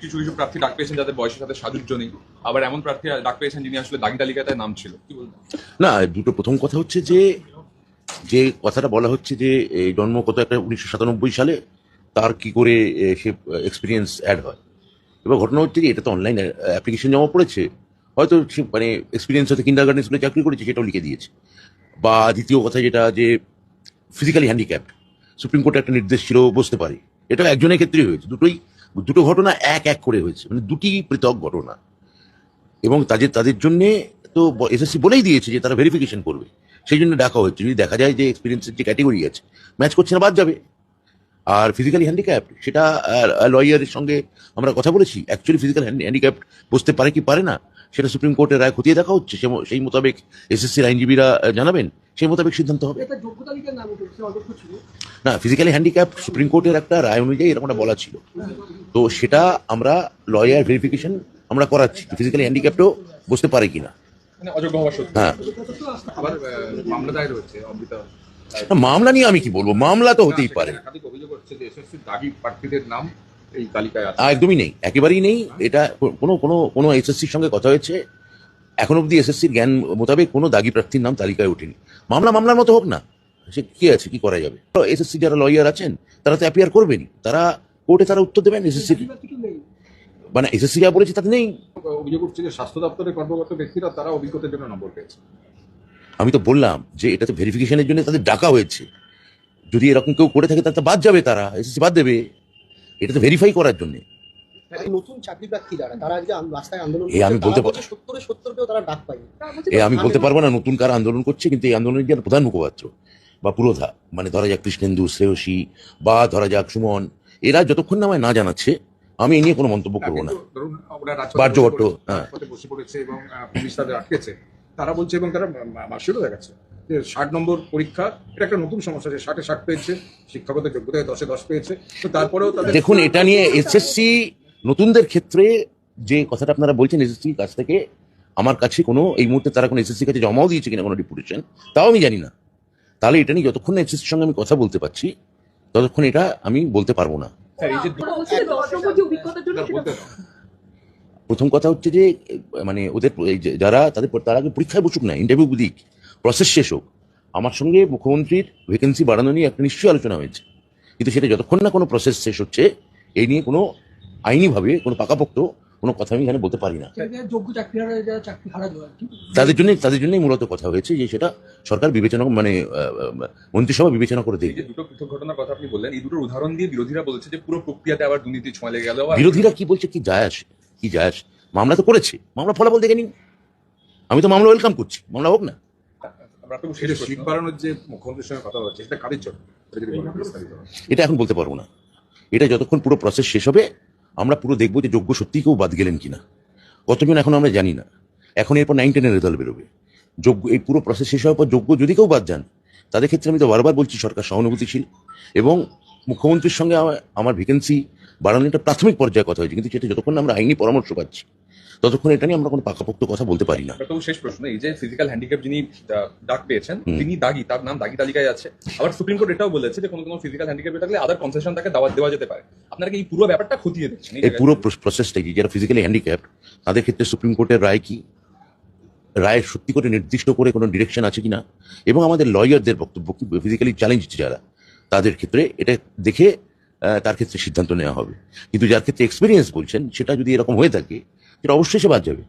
কিছু কিছু প্রার্থী ডাক পেয়েছেন যাদের বয়সের সাথে সাযুজ্য নেই, আবার এমন প্রার্থী ডাক পেয়েছেন যিনি আসলে দাগি তালিকায় তার নাম ছিল। কি বলবেন? না, দুটো প্রথম কথা হচ্ছে যে যে কথাটা বলা হচ্ছে যে এই জন্ম কত একটা 1997 সালে, তার কি করে সে এক্সপিরিয়েন্স অ্যাড হয়। এবার ঘটনা হচ্ছে যে এটা তো অনলাইন অ্যাপ্লিকেশন জমা পড়েছে, হয়তো সে মানে এক্সপিরিয়েন্স হয়তো কিন্ডারগার্টেন স্কুলে চাকরি করেছে সেটাও লিখে দিয়েছে। বা দ্বিতীয় কথা যেটা যে ফিজিক্যালি হ্যান্ডিক্যাপ, সুপ্রিম কোর্টে একটা নির্দেশ ছিল বসতে পারে, এটা একজনের ক্ষেত্রেই হয়েছে। দুটো ঘটনা এক এক করে হয়েছে, মানে দুটি পৃথক ঘটনা। এবং তাদের জন্য তো এসএসসি বলেই দিয়েছে যে তারা ভেরিফিকেশন করবে, সেই জন্য ডাকা হচ্ছে। যদি দেখা যায় যে এক্সপিরিয়েন্সের যে ক্যাটেগরি আছে ম্যাচ করছে না, বাদ যাবে। আর ফিজিক্যালি হ্যান্ডিক্যাপ সেটা লয়ারের সঙ্গে আমরা কথা বলেছি, অ্যাকচুয়ালি ফিজিক্যাল হ্যান্ডিক্যাপ বসতে পারে কি পারে না সেটা সুপ্রিম কোর্টের রায় খতিয়ে দেখা হচ্ছে। সেই মোতাবেক এসএসসির আইনজীবীরা জানাবেন, সেই মোতাবেক সিদ্ধান্ত হবে। না, ফিজিক্যালি হ্যান্ডিক্যাপ সুপ্রিম কোর্টের একটা রায় অনুযায়ী এরকমটা বলা ছিল, তো সেটা আমরা লয়ার ভেরিফিকেশন আমরা করাচ্ছি, ফিজিক্যালি হ্যান্ডিক্যাপটাও বসতে পারে কিনা। মানে অযোগ্য হওয়া সত্ত্বেও। হ্যাঁ, আবার মামলা দায়ের হচ্ছে অমৃতা। না, মামলা নিয়ে আমি কি বলবো, মামলা তো হতেই পারে। একাধিক অভিযোগ হচ্ছে যে এসএসসি দাগি প্রার্থীদের নাম এই তালিকায় আছে। একদমই নেই, একেবারেই নেই। এটা কোনো কোনো কোনো এসএসসির সঙ্গে কথা হয়েছে, এখন অব্দি এসএসসির জ্ঞান মোতাবেক কোনো দাগি প্রার্থীর নাম তালিকায় ওঠেনি। মামলার মতো হোক না, সে কি আছে, কি করা যাবে। এসএসসি যারা লয়ার আছেন তারা তো অ্যাপিয়ার করবেনই, তারা কোর্টে তারা উত্তর দেবেন। এসএসসি মানে এসএসসি যা বলেছে তাতে নেই। অভিযোগ উঠছে যে স্বাস্থ্য দপ্তরের কর্মকর্তা ব্যক্তিরা তারা অভিজ্ঞতার জন্য নম্বর পেয়েছে। আমি তো বললাম যে এটা তো ভেরিফিকেশনের জন্য তাদের ডাকা হয়েছে। যদি এরকম কেউ করে থাকে তাতে বাদ যাবে, তারা এসএসসি বাদ দেবে। এটা তো ভেরিফাই করার জন্য। নতুন চাকরি প্রার্থী তারা আজকে রাস্তায় আন্দোলন এ আমি বলতে পারবো, 70-70 তারা ডাক পায়নি। আমি বলতে পারবো না নতুন কারা আন্দোলন করছে, কিন্তু এই আন্দোলনের যারা প্রধান মুখপাত্র বা পুরোধা, মানে ধরা যাক কৃষ্ণেন্দু, শ্রেয়সী বা ধরা যাক সুমন, এরা যতক্ষণ না আমায় না জানাচ্ছে আমি এই নিয়ে কোনো মন্তব্য করবো না। বাহ্যভট্ট, হ্যাঁ, বসে পড়েছে এবং পুলিশ তাদের আটকেছে, তারা বলছে এবং তারা মার্কশিটও দেখাচ্ছে যে 60 নম্বর পরীক্ষা এটা একটা নতুন সমস্যা, যে 60-এ 60 পেয়েছে, শিক্ষাগত যোগ্যতায় 10-এ 10 পেয়েছে। তো তারপরেও তাদের দেখুন, এটা নিয়ে এসএসসি নতুনদের ক্ষেত্রে যে কথাটা আপনারা বলছেন, এসএসসির কাছ থেকে আমার কাছে কোনো এই মুহূর্তে তারা কোনো এসএসসির কাছে জমাও দিয়েছে কিনা কোনো ডিপুটেশন, তাও আমি জানি না। তাহলে এটা নিয়ে যতক্ষণ না এসএসসির সঙ্গে আমি কথা বলতে পারছি ততক্ষণ এটা আমি বলতে পারবো না। স্যার, এই যে প্রথম কথা হচ্ছে যে মানে ওদের যারা তারা আগে পরীক্ষায় বসুক না, ইন্টারভিউ দিক, প্রসেস শেষ হোক। আমার সঙ্গে মুখ্যমন্ত্রীর ভ্যাকেন্সি বাড়ানো নিয়ে একটা নিশ্চয়ই আলোচনা হয়েছে, কিন্তু সেটা যতক্ষণ না কোনো প্রসেস শেষ হচ্ছে এই নিয়ে কোনো আইনিভাবে কোনো পাকাপোক্ত কোনো কথা আমি এখানে বলতে পারি না। তাদের জন্যই মূলত কথা হয়েছে যে সেটা সরকার বিবেচনা, মানে মন্ত্রিসভা বিবেচনা করে এই দেখবে। যে দুটো পৃথক ঘটনার কথা আপনি বললেন, এই দুটোর উদাহরণ দিয়ে বিরোধীরা বলছে যে পুরো প্রক্রিয়াতে আবার দুর্নীতি ছোঁয়া লেগে গেল। বিরোধীরা কি বলছে, কি যায় আসে, কি যায় আসে। মামলা তো করেছে, মামলা ফলাফল দেখে নিন। আমি তো মামলা ওয়েলকাম করছি, মামলা হোক না। সিট বাড়ানোর যে মুখ্যমন্ত্রীর সঙ্গে কথা হচ্ছে সেটা কাদের জন্য, এটা এখন বলতে পারবো না। এটা যতক্ষণ পুরো প্রসেস শেষ হবে আমরা পুরো দেখবো যে যোগ্য সত্যিই কেউ বাদ গেলেন কিনা, কতজন এখন আমরা জানি না। এখন এরপর 9-10-এর রেজাল্ট বেরোবে। যোগ্য, এই পুরো প্রসেস শেষ হওয়ার পর যোগ্য যদি কেউ বাদ যান, তাদের ক্ষেত্রে আমি তো বারবার বলছি সরকার সহানুভূতিশীল, এবং মুখ্যমন্ত্রীর সঙ্গে আমার ভ্যাকেন্সি বাড়ানোর একটা প্রাথমিক পর্যায়ে কথা হয়েছে, কিন্তু সেটা যতক্ষণ আমরা আইনি পরামর্শ পাচ্ছি ততক্ষণ এটা নিয়ে আমরা কোনো পাকাপোক্ত কথা বলতে পারি না। তো শেষ প্রশ্ন, এই যে ফিজিক্যাল হ্যান্ডিক্যাপ যিনি ডাক পেয়েছেন তিনি দাগি, তার নাম দাগি তালিকায় আছে। আবার সুপ্রিম কোর্ট এটাও বলেছে যে কোনো ফিজিক্যাল হ্যান্ডিক্যাপ থাকলে আদার কনসেশন তাকে দাওয়াত দেওয়া যেতে পারে। আপনারা কি এই পুরো ব্যাপারটা খতিয়ে দেখছেন? এই পুরো প্রসেসটা কি, যারা ফিজিক্যালি হ্যান্ডিক্যাপ তাদের ক্ষেত্রে সুপ্রিম কোর্টের রায় কি, রায় সত্যি করে নির্দিষ্ট করে কোনো ডিরেকশন আছে কিনা, এবং আমাদের লয়ারদের বক্তব্য কি, ফিজিক্যালি চ্যালেঞ্জ যারা তাদের ক্ষেত্রে এটা দেখে তার ক্ষেত্রে সিদ্ধান্ত নেওয়া হবে। কিন্তু যার ক্ষেত্রে এক্সপিরিয়েন্স বলছেন সেটা যদি এরকম হয়ে থাকে সেটা অবশ্যই সে বাদ যাবে।